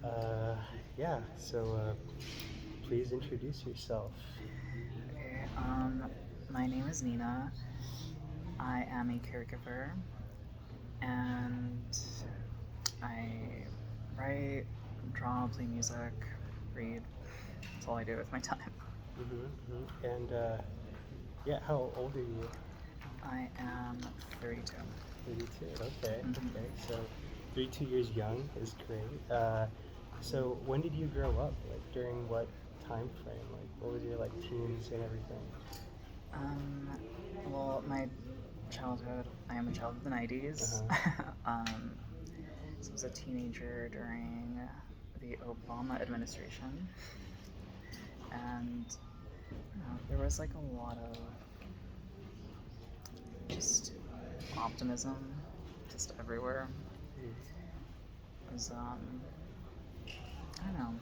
Uh, yeah, so please introduce yourself. Okay, my name is Nina. I am a caregiver and I write, draw, play music, read. That's all I do with my time. And yeah, how old are you? I am 32. 32. Okay, Mhm. okay. So 32 years young is great. So when did you grow up? Like during what time frame? Like what was your like teens and everything? Um, my childhood, I am a child of the 90s. Uh-huh. um, so I was a teenager during the Obama administration. And there was like a lot of just optimism just everywhere. Mm. It was I don't know.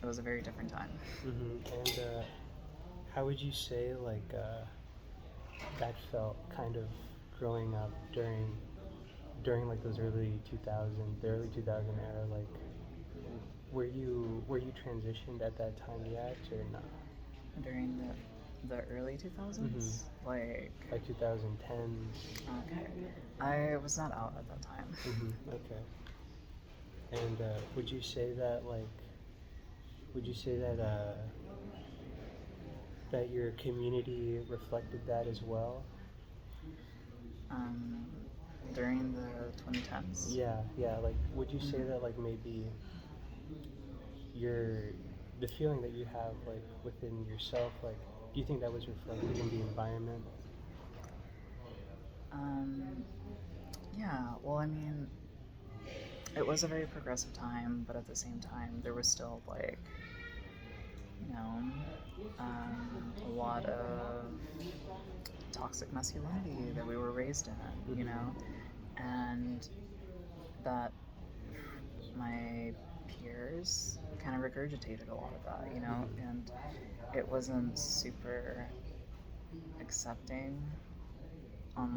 It was a very different time. And how would you say like that felt kind of growing up during like those the early 2000 era? Like were you transitioned at that time yet or not? During the early Mm-hmm. 2000s, like, Like 2010s. okay, I was not out at that time. Okay. And would you say that that your community reflected that as well? um, During the 2010s. Yeah, yeah. Like, would you say Mhm. that like maybe your the feeling that you have like within yourself, like, do you think that was reflected in the environment? Um, yeah, well, I mean, it was a very progressive time, but at the same time, there was still, like, you know, a lot of toxic masculinity that we were raised in, and that my peers kind of regurgitated a lot of that, and it wasn't super accepting on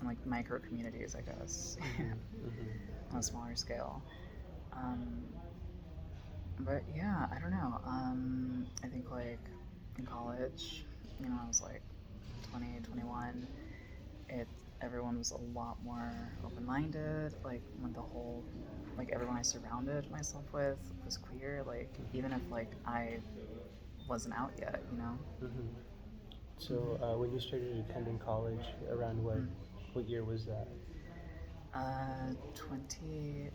like micro communities, I guess, on a smaller scale. Um, but yeah, I don't know. I think like in college, I was like 20, 21. It Everyone was a lot more open-minded. Like when like everyone I surrounded myself with was queer. Like even if like I wasn't out yet. hmm So Mm-hmm. when you started attending college, around what year was that? 2011.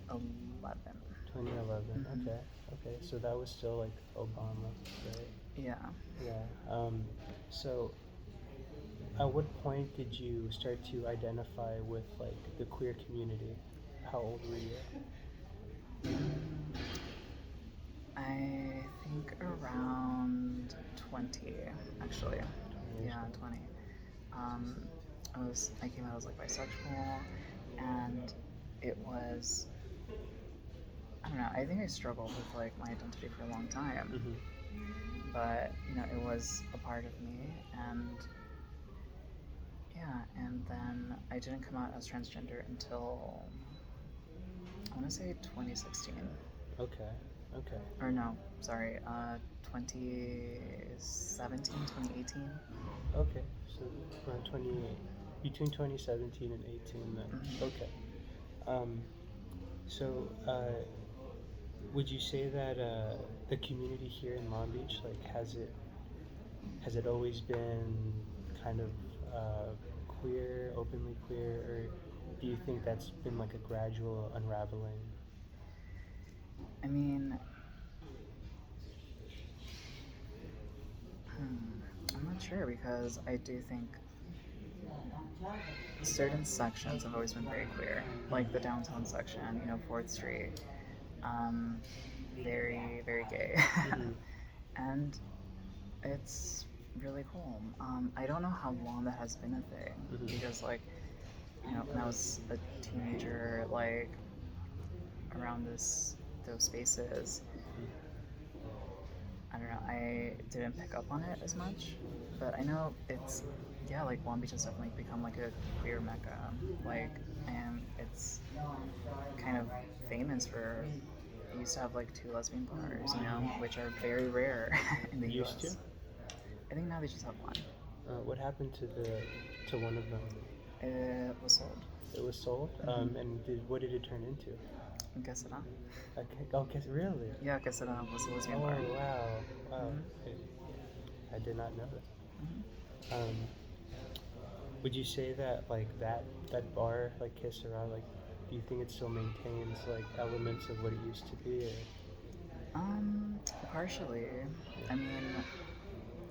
2011. Mm-hmm. Okay. Okay. So that was still like Obama, right? Yeah. Yeah. So at what point did you start to identify with like the queer community? How old were you? Mm, I think around 20, actually. 20 years Yeah, old. 20. Um, I came out as like bisexual, and it was, I don't know, I think I struggled with like my identity for a long time, Mm-hmm. but it was a part of me, and yeah, and then I didn't come out as transgender until I want to say 2016. Okay. Okay. Or no, sorry, 2017, 2018. Okay. So around 28, between 2017 and 18 then. Mm-hmm. Okay. Um, so would you say that the community here in Long Beach, like, has it always been kind of queer, openly queer, or do you think that's been like a gradual unraveling? I mean, I'm not sure because I do think certain sections have always been very queer, like the downtown section, 4th Street, um, very, very gay. Mm-hmm. And it's really cool. I don't know how long that has been a thing Mm-hmm. because, like, when I was a teenager, like, around those spaces, I don't know, I didn't pick up on it as much, but I know yeah, like Long Beach has definitely become like a queer mecca, like, and it's kind of famous for. They used to have like 2 lesbian bars, you know, which are very rare in the Used U.S. to? I think now they just have one. What happened to one of them? It was sold. It was sold. Mhm. And what did it turn into? Guess it not. Okay. Oh, really? Yeah, guess it was a lesbian Oh bar. wow, wow. Mhm. I did not know Mhm. that. Would you say that like that bar, like Kiss Around, like, do you think it still maintains like elements of what it used to be? Partially. I mean,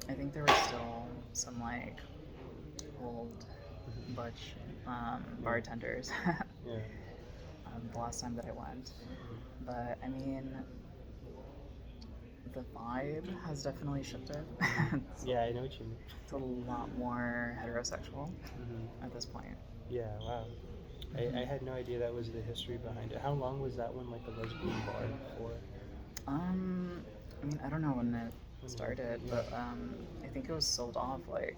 I think there was still some like old butch bartenders Yeah. the last time that I went. But I mean, the vibe has definitely shifted. it's, Yeah, I know what you mean. it's a lot more heterosexual Hmm. at this point. Yeah, wow. I had no idea that was the history behind it. How long was that one like a lesbian bar for? I mean, I don't know when it When was it? started, Yeah. but I think it was sold off like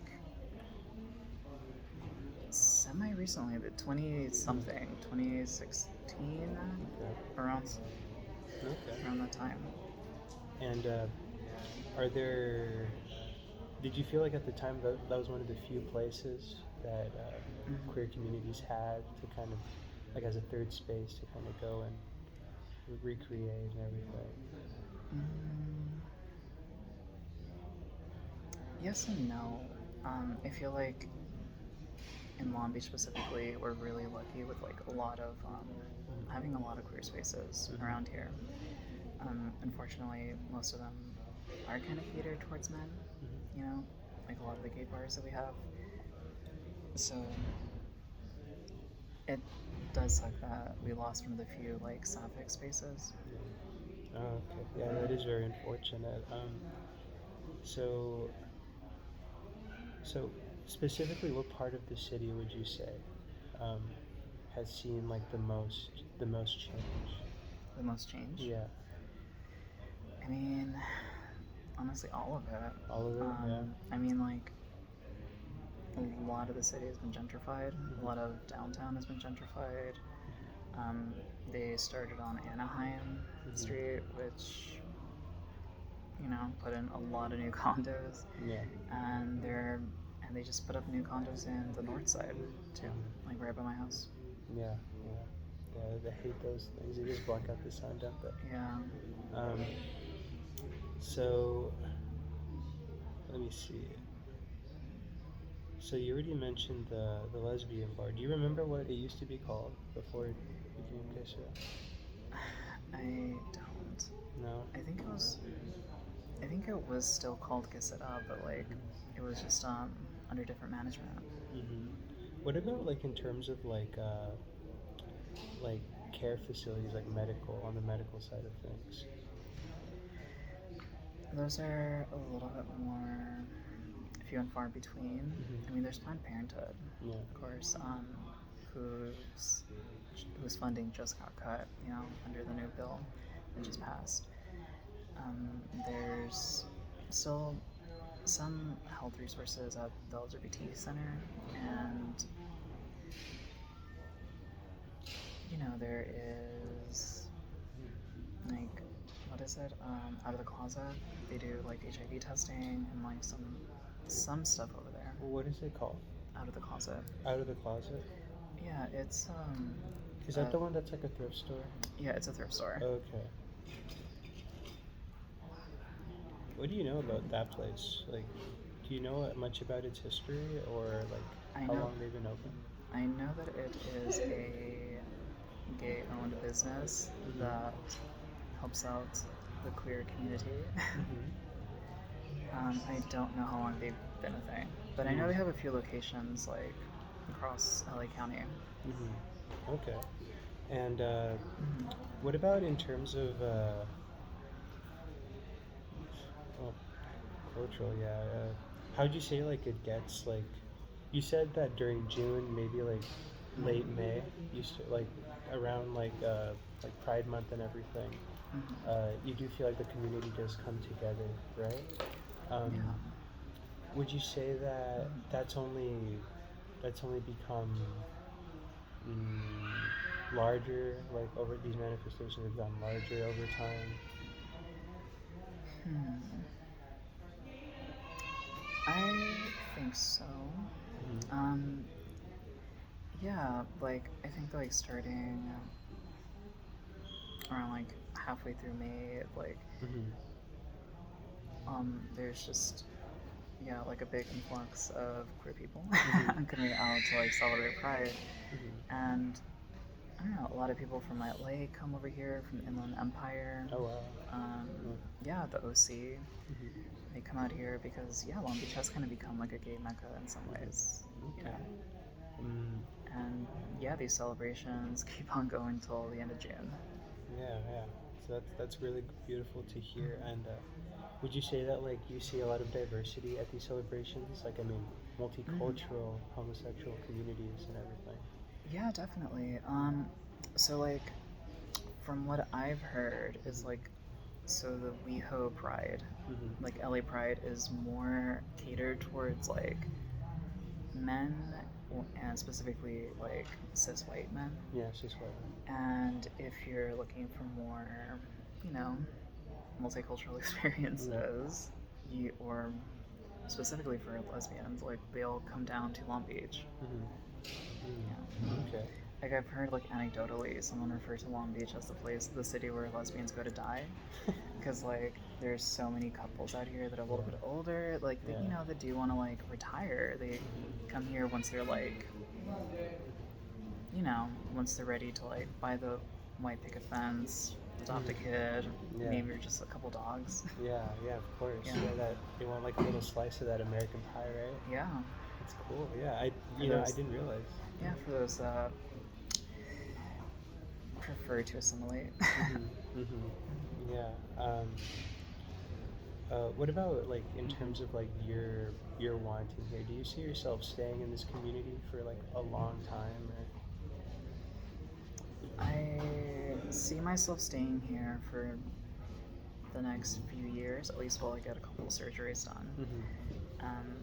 semi recently, the 20 something, 2016, Okay. around Okay. around that time. And are there? Did you feel like at the time that was one of the few places that Mhm. queer communities had to kind of like as a third space to kind of go and recreate and everything? Mm, yes and no. I feel like in Long Beach specifically, we're really lucky with like a lot of having a lot of queer spaces Mm-hmm. around here. Unfortunately, most of them are kind of catered towards men. Mm-hmm. You know, like a lot of the gay bars that we have. So it does suck that we lost one of the few like sapphic spaces. Yeah. Oh, okay. Yeah, that is very unfortunate. So so specifically, what part of the city would you say um, has seen like the most change? The most change. Yeah. I mean, honestly, all of it. All of it. Yeah. I mean, like a lot of the city has been gentrified. A Mm-hmm. lot of downtown has been gentrified. Um, they started on Anaheim Mm-hmm. Street, which put in a lot of new condos, Yeah. and they just put up new condos in the north side too, Mhm. like right by my house. Yeah, yeah, yeah. I hate those things. They just block out the sun, don't they? Yeah. Um, so let me see. So you already mentioned the lesbian bar. Do you remember what it used to be called before it became Kesha? I don't. No. I think it was still called Caseta, but like it was just under different management. Mm-hmm. What about like in terms of like care facilities, like medical on the medical side of things? Those are a little bit more few and far between. I mean, Mm-hmm. there's Planned Parenthood, Yeah. of course, whose whose funding just got cut, under the new bill that just passed. There's still some health resources at the LGBT Center, and there is like what is it? Out of the Closet. They do like HIV testing and like some stuff over there. What is it called? Out of the Closet. Out of the closet? Yeah, it's Is that the one that's like a thrift store? yeah, it's a thrift store. Okay. What do you know about that place? Like, do you know much about its history or I like how know long they've been open? I know that it is a gay-owned business Mm-hmm. that helps out the queer community. Mm-hmm. I don't know how long they've been a thing, but I know they have a few locations like across LA County. Mm-hmm. Okay. And Mhm. what about in terms of well, cultural? Yeah. How'd you say like it gets like? You said that during June, maybe like late May, you like around like Pride Month and everything. Mhm. You do feel like the community does come together, right? Um, Yeah. would you say that Mhm. that's only become larger, like over these manifestations have gotten larger over time? Hmm. I think so. Mm-hmm. Um, yeah, like I think like starting around like halfway through May, like Mm-hmm. there's just yeah like a big influx of queer people Mm-hmm. coming out to like celebrate Pride, Mm-hmm. and I don't know, a lot of people from LA come over here from the Inland Empire. Oh wow. Um, Mm-hmm. yeah, the OC. Mm-hmm. They come out here because yeah, Long Beach has kind of become like a gay mecca in some ways, you Okay. know. Mm, And yeah, these celebrations keep on going till the end of June. yeah, yeah. So that's really beautiful to hear. Mhm. And would you say that like you see a lot of diversity at these celebrations? Like I mean, Mhm. multicultural, homosexual communities and everything. Yeah, definitely. So like from what I've heard is Mm-hmm. like so the WeHo Pride, Mm-hmm. like LA Pride is more catered towards like men and specifically like cis white men. Yeah, it's just what. And if you're looking for more, you know, multicultural Mm-hmm. experiences, you or specifically for lesbians, like they'll come down to Long Beach. Mm-hmm. Yeah. Mm. Okay. Like I've heard like anecdotally someone refer to Long Beach as the city where lesbians go to die, because like there's so many couples out here that are a little Yeah. bit older, like that, Yeah. that do want to like retire. They come here once they're like, once they're ready to like buy the white picket fence, adopt a Mm-hmm. kid, Yeah. maybe just a couple dogs. Yeah. Yeah. Of course. Yeah. Yeah. That they want like a little slice of that American pie, right? Yeah. That's cool. Yeah. I For I those, didn't realize. yeah, for those prefer to assimilate. Mm-hmm. Mm-hmm. Yeah. What about like in Mhm. terms of like your wanting here? Do you see yourself staying in this community for like a long time, or? I see myself staying here for the next few years, at least while I get a couple surgeries done. Mm-hmm. Um,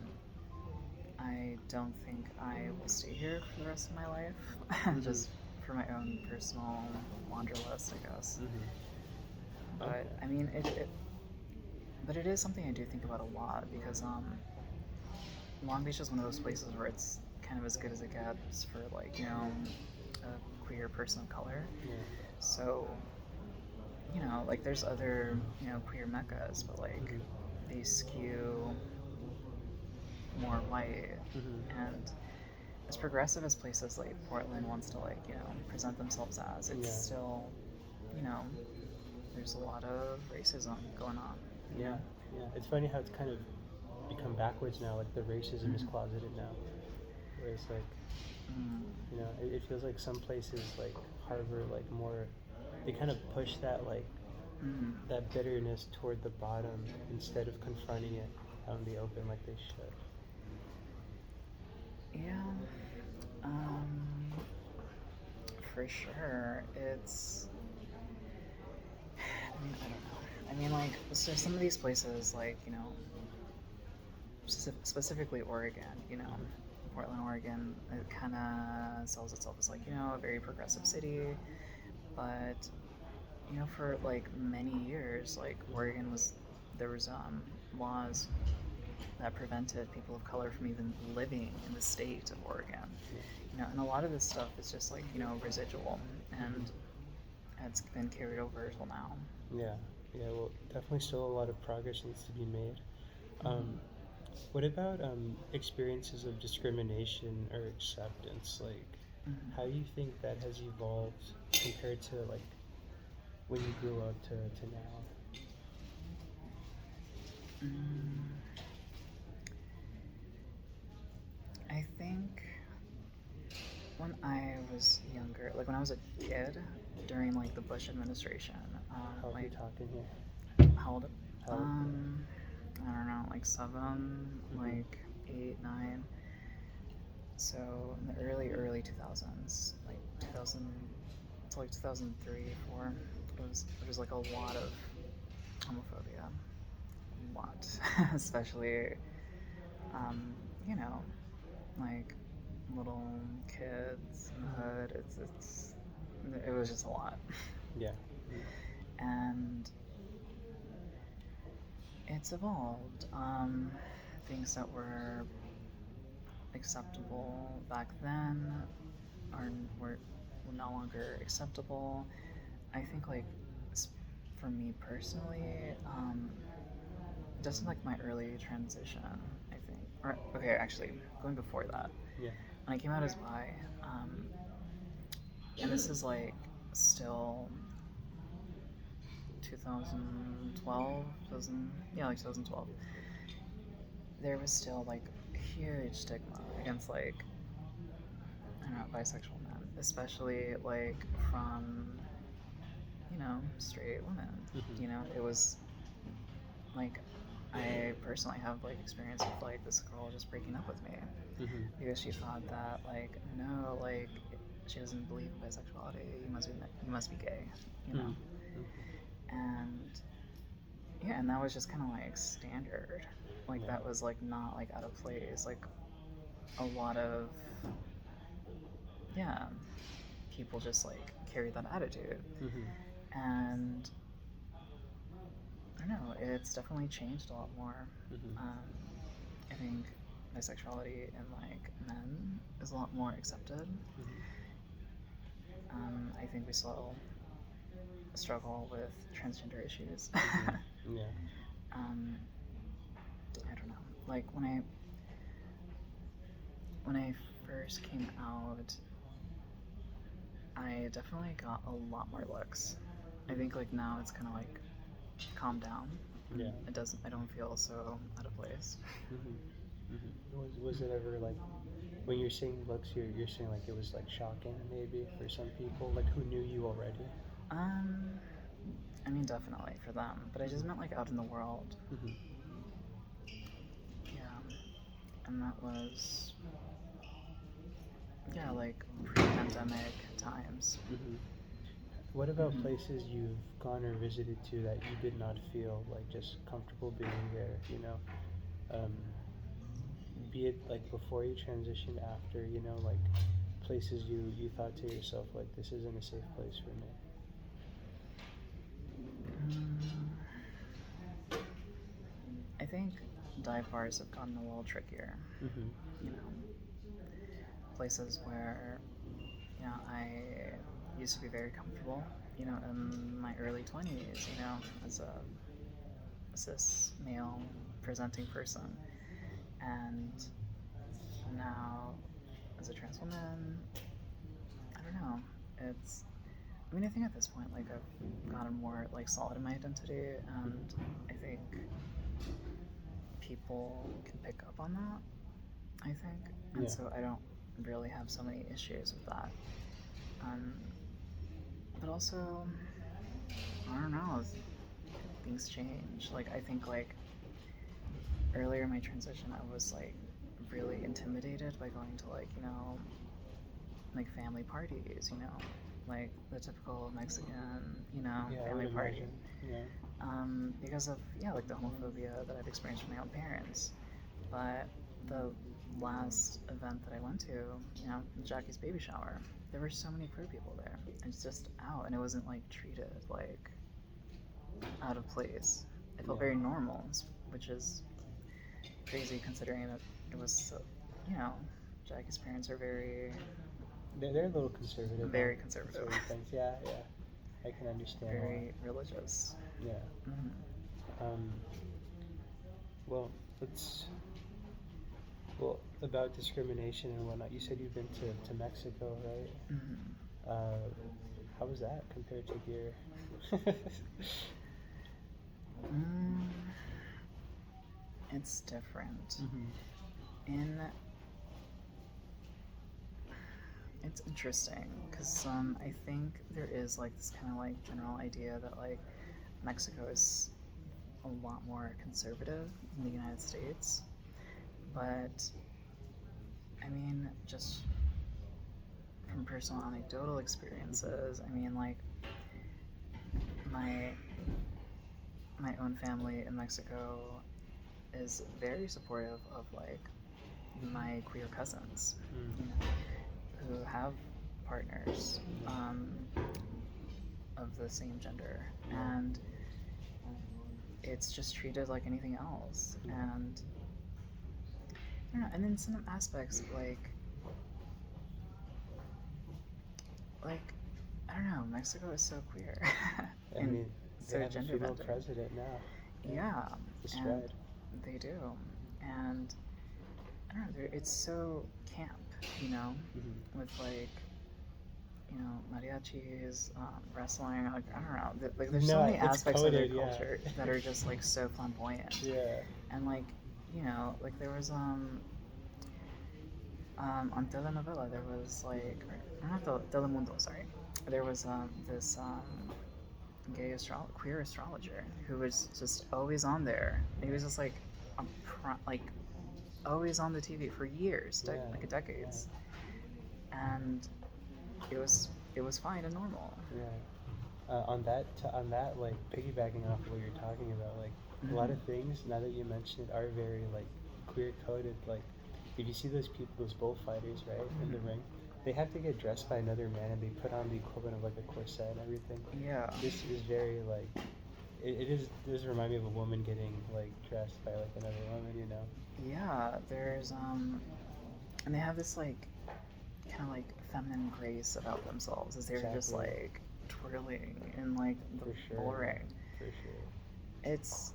I don't think I will stay here for the rest of my life, Mm-hmm. just for my own personal wanderlust, I guess. Mm-hmm. But Okay. I mean, but it is something I do think about a lot because Long Beach is one of those places where it's kind of as good as it gets for like a queer person of color. Yeah. So like there's other queer meccas, but like Mm-hmm. they skew more white. Mm-hmm. And as progressive as places like Portland wants to like present themselves as, it's Yeah. still you know there's a lot of racism going on. You Yeah. know. Yeah. It's funny how it's kind of become backwards now. Like the racism is Mm-hmm. closeted now, whereas like Mm. it feels like some places like harbor like more. They kind of push that like Mm. that bitterness toward the bottom instead of confronting it out in the open like they should. Yeah. Um, for sure. I mean, I don't know. I mean, like, so some of these places, like, specifically Oregon, Mm-hmm. Portland, Oregon, it kind of sells itself as, like, a very progressive city. But, for, like, many years, like, there was laws that prevented people of color from even living in the state of Oregon. Yeah. And a lot of this stuff is just, like, residual. And Mm-hmm. it's been carried over till now. Yeah. Yeah. Well, definitely still a lot of progress needs to be made. Mm-hmm. Um, what about experiences of discrimination or acceptance? Like, Mm-hmm. how do you think that has evolved compared to like when you grew up to now? Mm, I think when I was younger, like when I was a kid, during like the Bush administration, How are we like talking here? how old? How? Um, I don't know, like 7, Mm-hmm. like 8, 9. So in the early 2000s, like 2000 to like 2003, 4, it was like a lot of homophobia, a lot, especially um, you know, like little kids in the hood. it was just a lot. Yeah. And it's evolved. Things that were acceptable back then were no longer acceptable. I think like for me personally, just like my early transition, I think. Or okay, actually, going before that, Yeah. when I came out as bi, and this is like still 2012, like 2012. There was still like a huge stigma against like I don't know bisexual men, especially like from straight women. Mm-hmm. It was like I personally have like experience with like this girl just breaking up with me Mm-hmm. because she thought that like no, like she doesn't believe in bisexuality. You must be gay, you know. Mm-hmm. And yeah, and that was just kind of like standard. Like Yeah. that was like not like out of place. Like a lot of yeah, people just like carry that attitude. Mm-hmm. And I don't know, it's definitely changed a lot more. Mm-hmm. I think bisexuality in like men is a lot more accepted. Mm-hmm. I think we still struggle with transgender issues. Mm-hmm. Yeah. I don't know. Like when I first came out, I definitely got a lot more looks. I think like now it's kind of like calmed down. Yeah. I don't feel so out of place. Mm-hmm. Mm-hmm. Was it ever like when you're saying looks, you're saying like it was like shocking maybe for some people like who knew you already? Um, I mean definitely for them, but I just Mm-hmm. meant like out in the world. Mm-hmm. Yeah, and that was yeah like pre-pandemic times. Mm-hmm. What about places you've gone or visited to that you did not feel like just comfortable being there? Um, be it like before you transitioned, after, like places you thought to yourself like this isn't a safe place for me. I think dive bars have gotten a little trickier. Mm-hmm. You know, places where I used to be very comfortable. In my early 20s. As a cis male presenting person, and now as a trans woman, I don't know. It's. I mean, I think at this point, like I've gotten more like solid in my identity, and I think people can pick up on that. I think, and Yeah. so I don't really have so many issues with that. But also, I don't know. Things change. Like I think like earlier in my transition, I was like really intimidated by going to like like family parties. Like the typical Mexican Yeah, I family would party. imagine. Yeah. Because of like the homophobia that I've experienced from my own parents. But the last event that I went to, Jackie's baby shower, there were so many queer people there. It's just out, and it wasn't like treated like out of place. It felt Yeah. very normal, which is crazy considering that it was so, Jackie's parents are They're a little conservative. very On conservative, certain things. Yeah, yeah. I can understand very religious. why. Yeah. Mm-hmm. Um, well, about discrimination and whatnot. You said you've been to Mexico, right? Mm-hmm. How was that compared to here? It's different. Mm-hmm. It's interesting because I think there is like this kind of like general idea that like Mexico is a lot more conservative than the United States, but I mean just from personal anecdotal experiences, I mean like my own family in Mexico is very supportive of like my queer cousins, Mm. who have partners. the same gender, Yeah. and it's just treated like anything else. Yeah. And I don't know, and in some aspects, like I don't know, Mexico is so queer I and mean, they so have a gender female bending. president now. Yeah, The and stride. they do, and I don't know, it's so camp, you know, Mm-hmm. with like mariachis, wrestling. Like I don't know, like there's so No, many it's aspects of their coded, yeah. culture that are just like so flamboyant, Yeah. and like like there was on telenovela there was like or not Telemundo, sorry, there was this queer astrologer who was just always on there. He was just like like always on the TV for years, Yeah. like Yeah. decades, and it was fine and normal. Yeah. On that, like piggybacking off of what you're talking about, like a lot Mhm. of things. Now that you mention it, are very like queer coded. Like if you see those people, those bullfighters, right, in the Mhm. ring, they have to get dressed by another man, and they put on the equivalent of like a corset and everything. Yeah. This is very like it does remind me of a woman getting like dressed by like another woman, you know. Yeah, there's and they have this like kind of like feminine grace about themselves as they're just Exactly. like twirling in like the For sure. bullring. For sure. It's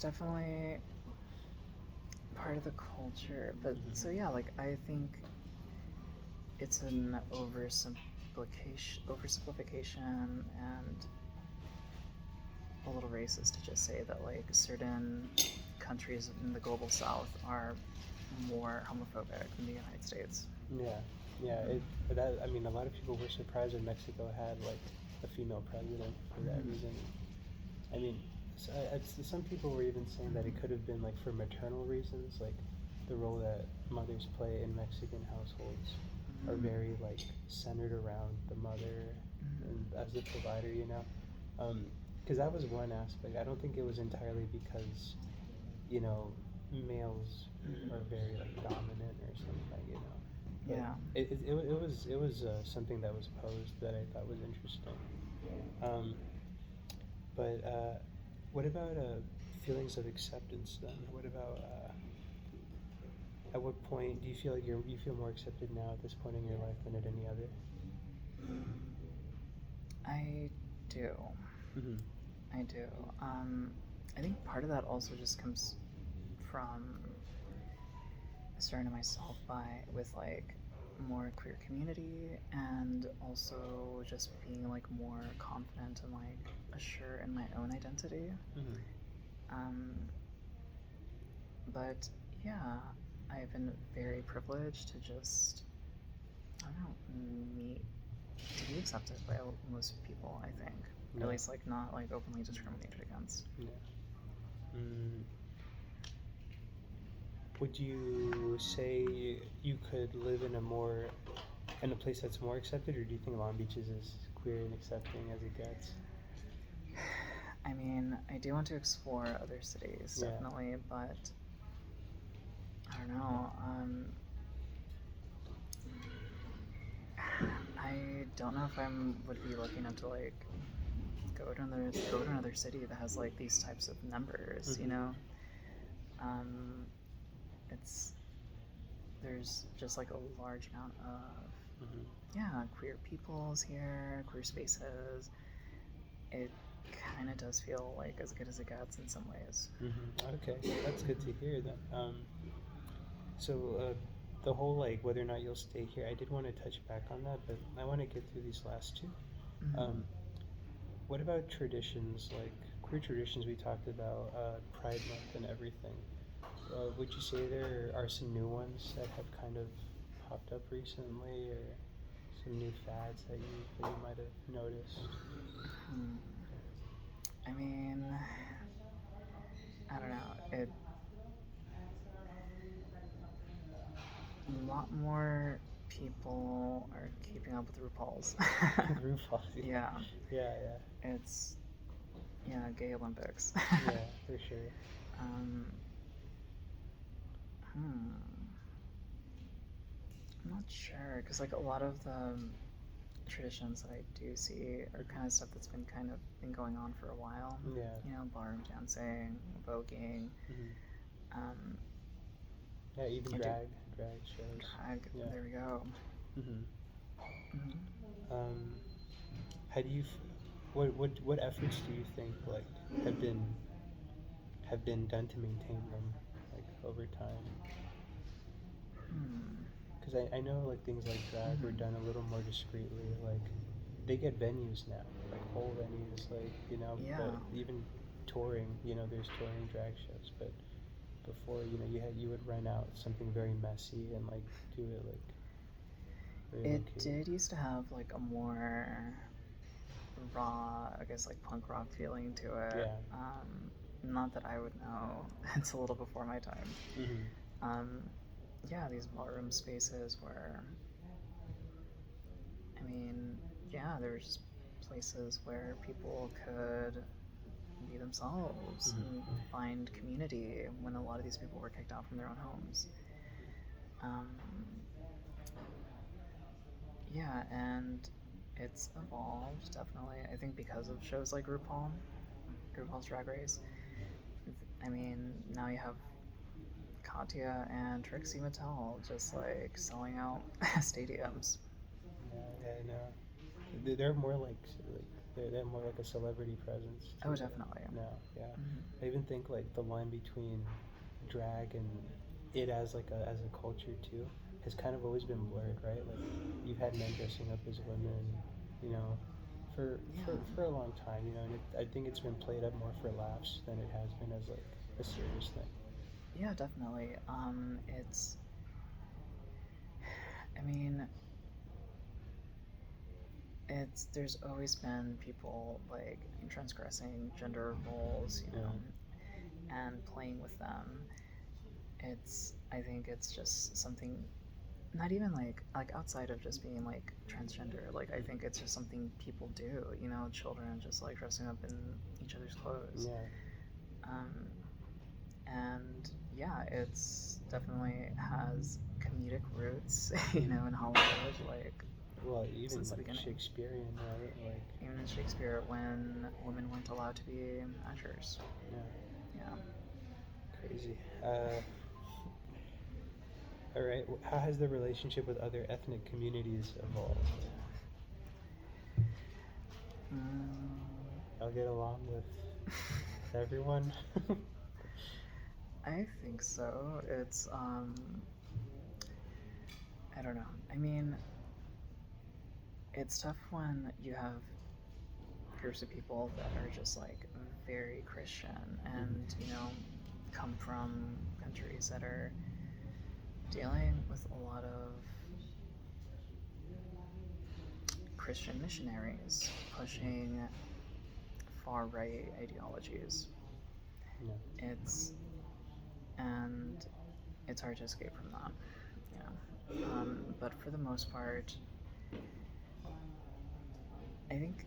definitely part of the culture, but Mhm. so yeah, like I think it's an oversimplification and a little racist to just say that like certain countries in the global south are more homophobic than the United States. Yeah, yeah. That I mean, a lot of people were surprised when Mexico had like a female president for that Mhm. reason. I mean, some people were even saying that it could have been like for maternal reasons, like the role that mothers play in Mexican households are Mhm. very like centered around the mother and Mhm. as the provider, you know. Because that was one aspect. I don't think it was entirely because you know males are Mhm. very like dominant or something, you know. But Yeah. it was something that was posed that I thought was interesting. Um, but what about feelings of acceptance then? What about at what point do you feel like you feel more accepted now at this point in your life than at any other? I do. Mm-hmm. I do. I think part of that also just comes from surrounding myself with like more queer community and also just being like more confident and like assured in my own identity. Mm-hmm. Um, but yeah, I've been very privileged to just I don't know meet to be accepted by most people. I think, or Yeah. at least like not like openly discriminated against. Yeah. Mm. Would you say you could live in a place that's more accepted, or do you think Long Beach is as queer and accepting as it gets? I mean, I do want to explore other cities, Yeah. definitely, but I don't know. I don't know if I would be looking into like go to another city that has like these types of numbers. You Mm-hmm. know, um, it's there's just like a large amount of Mm-hmm. queer peoples here, queer spaces. It kind of does feel like as good as it gets in some ways. Mm-hmm. Okay, that's good to hear then. So the whole like whether or not you'll stay here, I did want to touch back on that, but I want to get through these last two. Mm-hmm. Um, what about traditions like queer traditions we talked about, Pride Month and everything? Would you say there are some new ones that have kind of popped up recently, or some new fads that you might have noticed? Hmm. I mean, I don't know. A lot more people are keeping up with RuPaul's. RuPaul, yeah, Yeah, yeah, it's gay Olympics. yeah, yeah, for sure. um, hmm, I'm not sure because like a lot of the traditions that I do see are kind of stuff that's been going on for a while. Yeah. You know, ballroom dancing, voguing, Hmm. um, Yeah, even I do drag shows. drag. Yeah. There we go. Hmm. Hmm. How do you? What efforts do you think like have been have been done to maintain them like over time? Hmm. Because I know like things like drag were Hmm. done a little more discreetly. Like they get venues now, like whole venues, like Yeah. But even touring, there's touring drag shows. But before, you would rent out something very messy and like do it like very low It key. did used to have like a more raw, I guess, like punk rock feeling to it. Yeah. Not that I would know. It's a little before my time. Hmm. Um, yeah, these ballroom spaces where, I mean, yeah, there's places where people could be themselves Hmm. and find community when a lot of these people were kicked out from their own homes. Um, yeah, and it's evolved definitely. I think because of shows like RuPaul's Drag Race. I mean, now you have Katya and Trixie Mattel just like selling out stadiums. Yeah, I know. They're more like they're more like a celebrity presence Oh, too. definitely. Now, yeah. Hmm. I even think like the line between drag and it as like a culture too has kind of always been blurred, right? Like you've had men dressing up as women, you know, for Yeah. for a long time, and I think it's been played up more for laughs than it has been as like a serious thing. Yeah, definitely. I mean, there's always been people like transgressing gender roles, you Yeah. know, and playing with them. I think it's just something not even like outside of just being like transgender. Like I think it's just something people do, you know, children just like dressing up in each other's clothes. Yeah. Um, and yeah, it's definitely has comedic roots, you know, in Hollywood, like Well, even since the like beginning. Shakespearean, right? Like, Even in Shakespeare, when women weren't allowed to be actors. yeah, Yeah. crazy. All right. How has the relationship with other ethnic communities evolved? Mm. I'll get along with everyone. I think so. I don't know. I mean, it's tough when you have groups of people that are just like very Christian Mhm. and, you know, come from countries that are dealing with a lot of Christian missionaries pushing far right ideologies. Yeah. It's and it's hard to escape from that, you know. But for the most part, I think,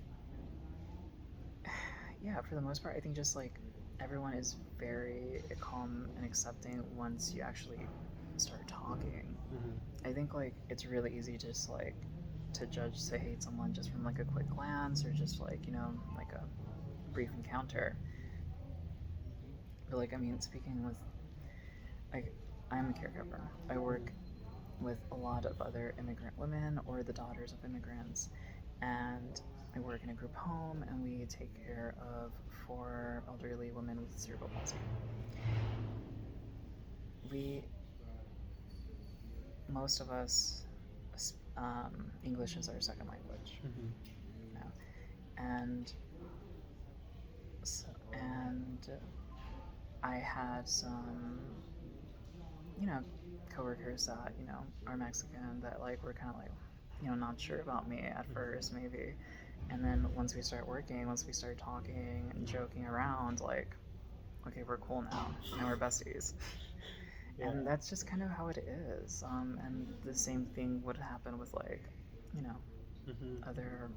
yeah, for the most part, I think just like everyone is very calm and accepting once you actually start talking. Hmm. I think like it's really easy just like to judge to hate someone just from like a quick glance or just like, you know, like a brief encounter. But like I mean, speaking with like I'm a caregiver. I work with a lot of other immigrant women or the daughters of immigrants, and I work in a group home and we take care of 4 elderly women with cerebral palsy. We, most of us, English is our second language, Hmm. you know, and and I had some, you know, coworkers that you know are Mexican that like were kind of like, you know, not sure about me at first maybe, and then once we start working, once we start talking and joking around, like, okay, we're cool now. Now we're besties. Yeah. And that's just kind of how it is. And the same thing would happen with, like, you know, Hmm. other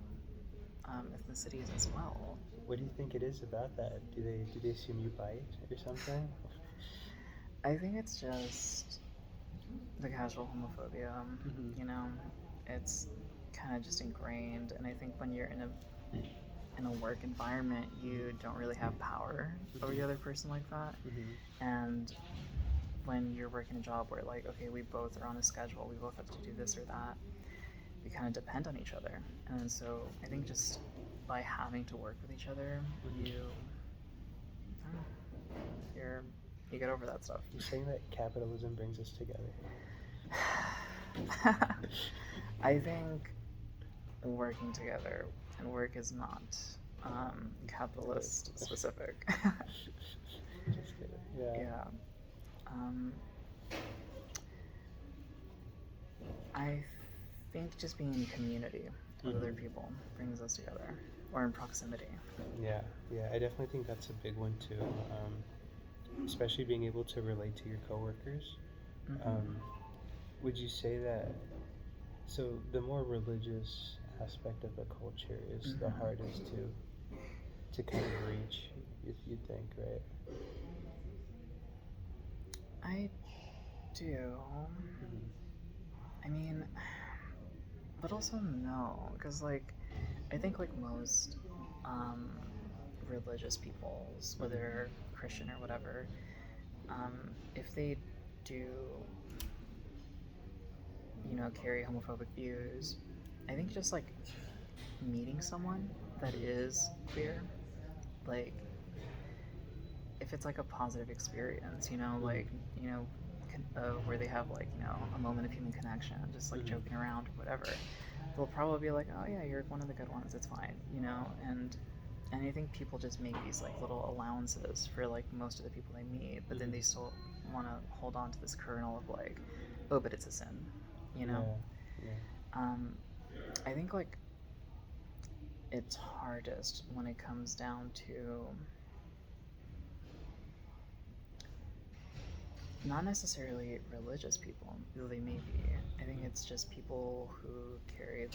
ethnicities as well. What do you think it is about that? Do they assume you bite or something? I think it's just the casual homophobia. Hmm. You know, it's kind of just ingrained. And I think when you're in a work environment, you don't really have power over the other person like that. And when you're working a job where, like, okay, we both are on a schedule, we both have to do this or that, we kind of depend on each other. And so I think just by having to work with each other, you get over that stuff. You're saying that capitalism brings us together. I think working together, and work is not capitalist specific. Just kidding. Yeah. I think just being in community with other people brings us together, or in proximity. Yeah, I definitely think that's a big one too. Especially being able to relate to your coworkers. Would you say that? So the more religious aspect of a culture is the hardest to kind of reach, if you think, right? I do. I mean, but also no, because like I think like most religious peoples, whether they're Christian or whatever, if they do, carry homophobic views, I think just like meeting someone that is queer, like if it's like a positive experience, where they have like, a moment of human connection, just like joking around or whatever, they'll probably be like, oh yeah, you're one of the good ones, it's fine, and I think people just make these like little allowances for like most of the people they meet, but then they still want to hold on to this kernel of like, oh, but it's a sin, Yeah. I think like it's hardest when it comes down to not necessarily religious people, though they may be. I think it's just people who carry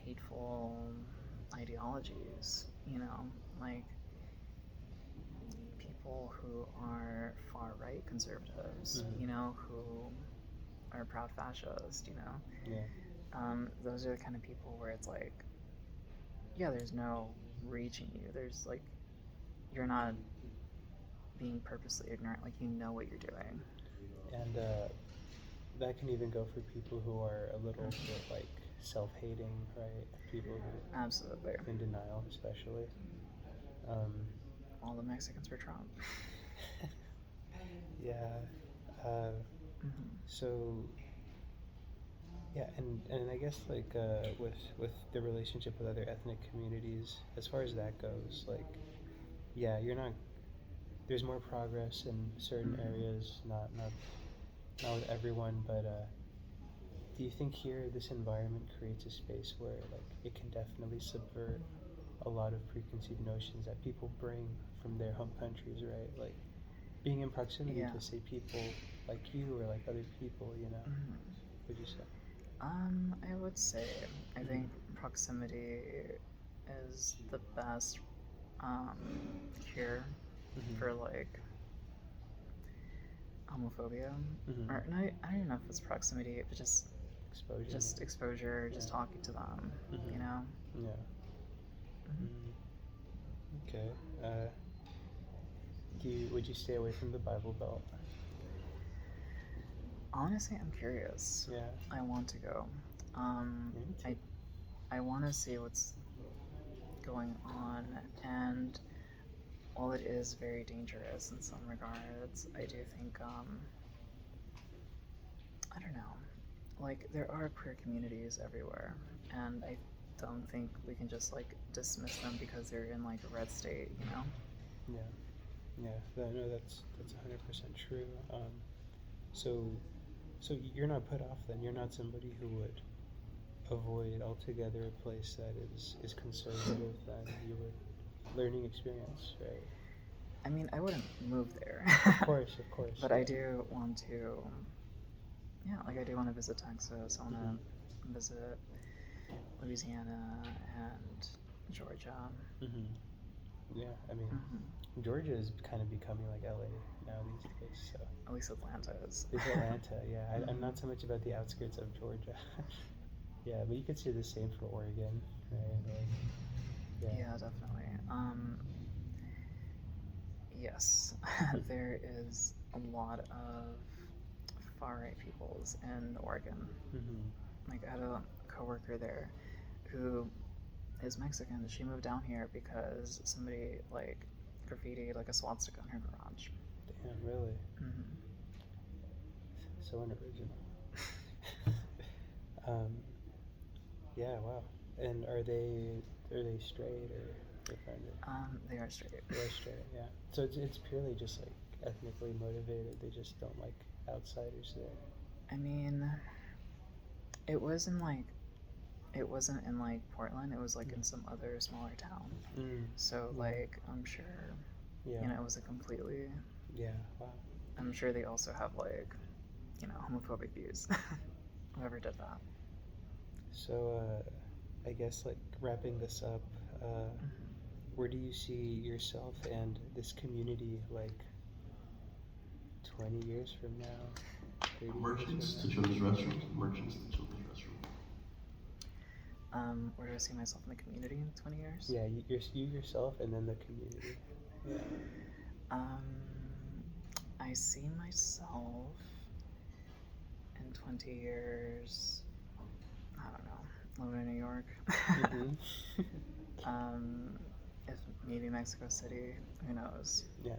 hateful ideologies, like people who are far right conservatives, who are proud fascists, those are the kind of people where it's like, yeah, there's no reaching you. There's like, you're not being purposely ignorant, like you know what you're doing. And that can even go for people who are a little bit like self-hating, right? People who absolutely in denial, especially. All the Mexicans for Trump. Yeah. So yeah, and I guess like with the relationship with other ethnic communities, as far as that goes, like yeah, there's more progress in certain areas, not with everyone, but do you think here this environment creates a space where like it can definitely subvert a lot of preconceived notions that people bring from their home countries, right? Like being in proximity to say people like you or like other people, would you say? I would say I think proximity is the best cure for like homophobia, or not, I don't even know if it's proximity, but just exposure, just talking to them, Yeah. Okay. Would you stay away from the Bible Belt? Honestly, I'm curious. Yeah. I want to go. I want to see what's going on, and while it is very dangerous in some regards, I do think, I don't know, like there are queer communities everywhere, and I don't think we can just like dismiss them because they're in like a red state, Yeah. No, that's 100% true. So you're not put off then. You're not somebody who would avoid altogether a place that is conservative. Then you would learning experience, right? I mean, I wouldn't move there. Of course. But I do want to. Yeah, like I do want to visit Texas. I want to visit Louisiana and Georgia. Yeah, I mean, Georgia is kind of becoming like LA now these days. So at least Atlanta is. It's Atlanta, yeah. I'm not so much about the outskirts of Georgia. Yeah, but you could say the same for Oregon, right? Like, yeah. Yeah, definitely. Yes, there is a lot of far right peoples in Oregon. Mm-hmm. Like, I had a coworker there who is Mexican. She moved down here because somebody like graffitied like a swastika in her garage. Damn, really? Mm-hmm. So unoriginal. um, yeah, wow. And are they straight or different? They are straight. They're straight, yeah. So it's purely just like ethnically motivated. They just don't like outsiders there. I mean, it was in like it wasn't in like Portland. It was like in some other smaller town. So Yeah. like I'm sure Yeah. you know it was a completely. Yeah. Wow. I'm sure they also have like you know homophobic views. Whoever did that. So I guess like wrapping this up, where do you see yourself and this community like 20 years from now? 30 Merchants years to from children's restrooms. Merchants to children's restroom. Where do I see myself in the community in 20 years? now? Yeah, you yourself and then the community. Yeah. I see myself in 20 years. I don't know. Living in New York. Mm-hmm. If maybe Mexico City. Who knows? Yeah.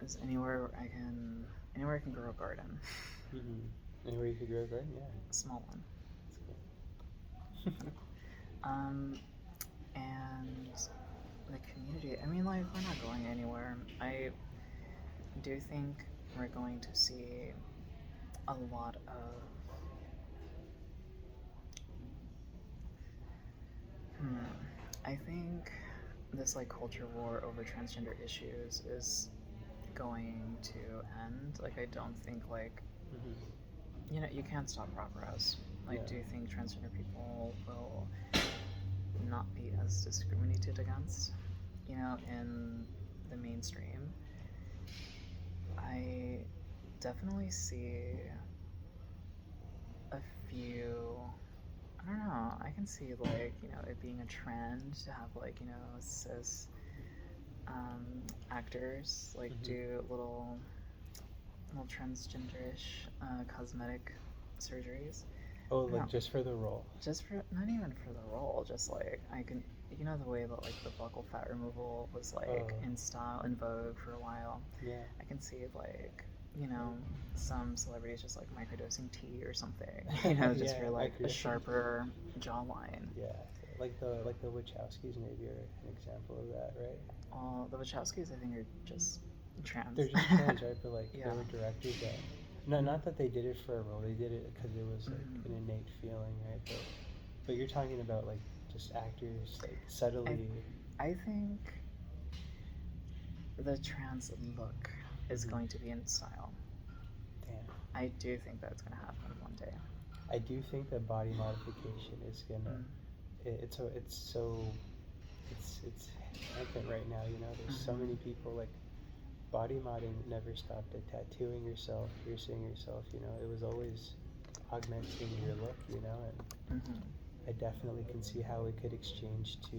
Is anywhere I can grow a garden. Mm-hmm. Anywhere you could grow a garden? Yeah. A small one. That's cool. And the community. I mean, like, we're not going anywhere. I do think we're going to see a lot of. I think this like culture war over transgender issues is going to end. Like, I don't think like Mm-hmm. you know you can't stop progress. I Yeah. do think transgender people will not be as discriminated against, you know, in the mainstream. I definitely see a few. I don't know. I can see like you know it being a trend to have like you know cis actors like do little transgenderish cosmetic surgeries. Oh, No. like just for the role. Just for not even for the role, just like I can you know the way that like the buccal fat removal was like in style in vogue for a while. Yeah. I can see like you know some celebrities just like microdosing tea or something, you know, just Yeah, for like a microdosing. sharper jawline. Yeah. Like the Wachowskis maybe are an example of that, right? The Wachowskis I think are just trans. They're just trans, right? But like Yeah. they were directors that. No, not that they did it for a role. They did it because it was like an innate feeling, right? But you're talking about like just actors like subtly. I think the trans look is going to be in style. Damn. I do think that's going to happen one day. I do think that body modification is gonna. It's rampant right now. You know, there's so many people like body modding never stopped at tattooing yourself, piercing yourself. You know, it was always augmenting your look. You know, and I definitely can see how it could exchange to,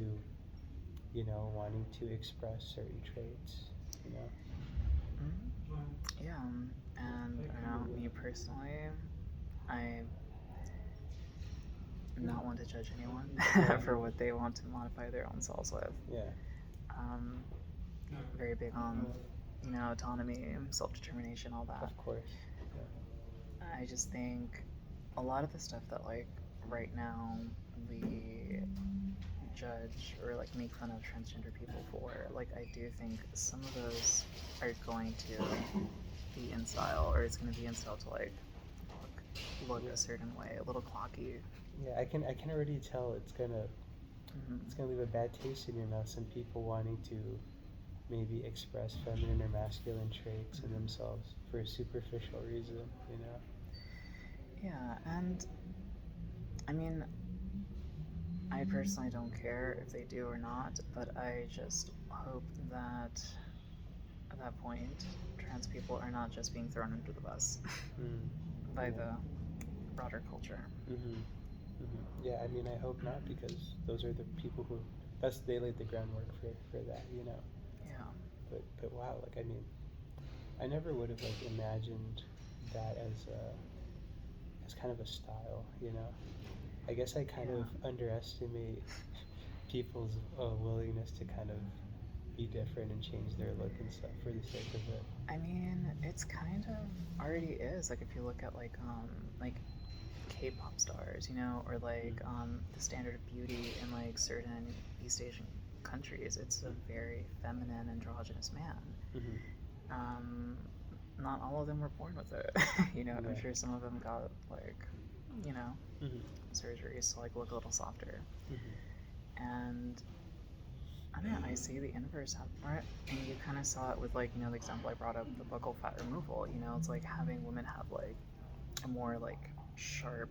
you know, wanting to express certain traits. You know. Yeah, and I know me personally, I'm not one to judge anyone for what they want to modify their own selves with. Yeah. Very big on, you know, autonomy, self-determination, all that. Of course. Yeah. I just think a lot of the stuff that like right now we judge or like make fun of transgender people for, like I do think some of those are going to be in style, or it's going to be in style to like look a certain way, a little clocky. Yeah, I can already tell it's gonna leave a bad taste in your mouth. Some people wanting to maybe express feminine or masculine traits in themselves for a superficial reason, you know? Yeah, and I mean, I personally don't care if they do or not, but I just hope that at that point, trans people are not just being thrown under the bus by the broader culture. Yeah, I mean, I hope not, because those are the people who they laid the groundwork for that, you know. Yeah. But wow, like I mean, I never would have like imagined that as kind of a style, you know. I guess I kind of underestimate people's willingness to kind of be different and change their look and stuff for the sake of it. I mean, it's kind of already is. Like if you look at like K-pop stars, you know, or like the standard of beauty in like certain East Asian countries, it's a very feminine, androgynous man. Not all of them were born with it. You know, I'm sure some of them got like, you know, surgeries to like look a little softer. And I don't know, I see the inverse happen, and you kind of saw it with like, you know, the example I brought up, the buccal fat removal. You know, it's like having women have like a more like sharp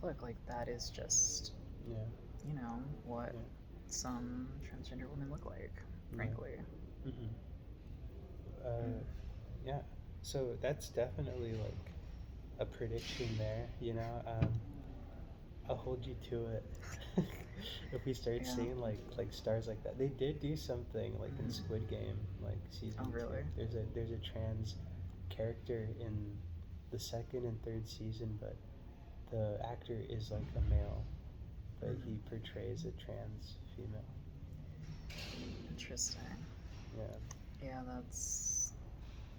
look, like that is just, you know, what some transgender women look like, frankly. Yeah, so that's definitely like a prediction there, you know. I'll hold you to it. If we start seeing like stars like that, they did do something like in Squid Game, like season 2. Really? There's a trans character in the second and third season, but the actor is like a male, but he portrays a trans female. Interesting. Yeah. Yeah, that's.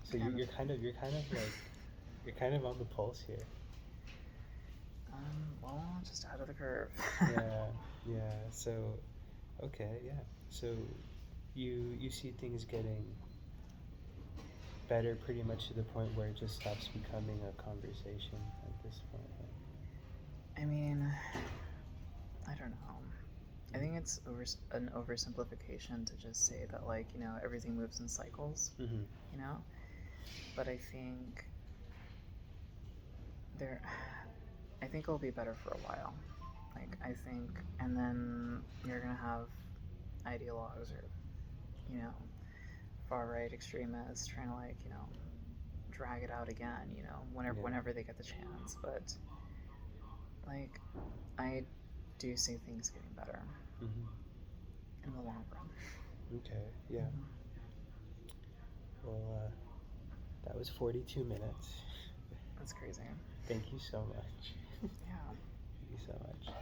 So you're kind of on the pulse here. Well, just out of the curve. Yeah. So, okay, yeah. So, you see things getting better pretty much to the point where it just stops becoming a conversation at this point. I mean, I don't know. I think it's an oversimplification to just say that, like, you know, everything moves in cycles, you know? But I think I think it'll be better for a while. Like, I think, and then you're gonna have ideologues or, you know, far-right extremists trying to, like, you know, drag it out again, you know, whenever they get the chance. But, like, I do see things getting better in the long run. Okay, yeah. Well, that was 42 minutes. That's crazy. Thank you so much. Yeah. Thank you so much.